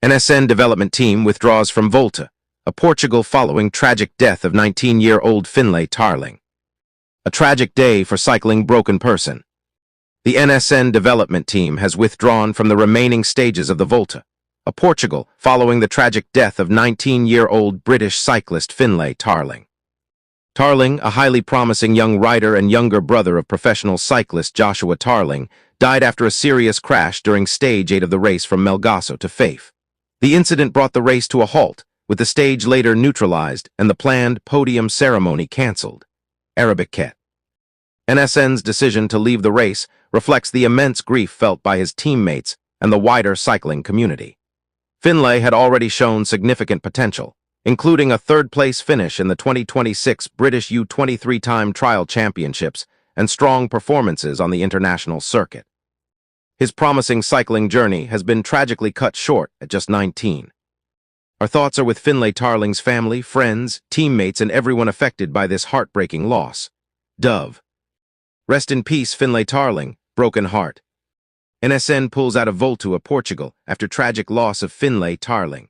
NSN development team withdraws from Volta, a Portugal following tragic death of 19-year-old Finlay Tarling. A tragic day for cycling broken person. The NSN development team has withdrawn from the remaining stages of the Volta, a Portugal following the tragic death of 19-year-old British cyclist Finlay Tarling. Tarling, a highly promising young rider and younger brother of professional cyclist Joshua Tarling, died after a serious crash during Stage 8 of the race from Melgaço to Fafe. The incident brought the race to a halt, with the stage later neutralized and the planned podium ceremony cancelled. Arabic Ket. NSN's decision to leave the race reflects the immense grief felt by his teammates and the wider cycling community. Finlay had already shown significant potential, including a third-place finish in the 2026 British U23 Time Trial Championships and strong performances on the international circuit. His promising cycling journey has been tragically cut short at just 19. Our thoughts are with Finlay Tarling's family, friends, teammates, and everyone affected by this heartbreaking loss. Dove. Rest in peace, Finlay Tarling, broken heart. NSN pulls out of Volta, Portugal, after tragic loss of Finlay Tarling.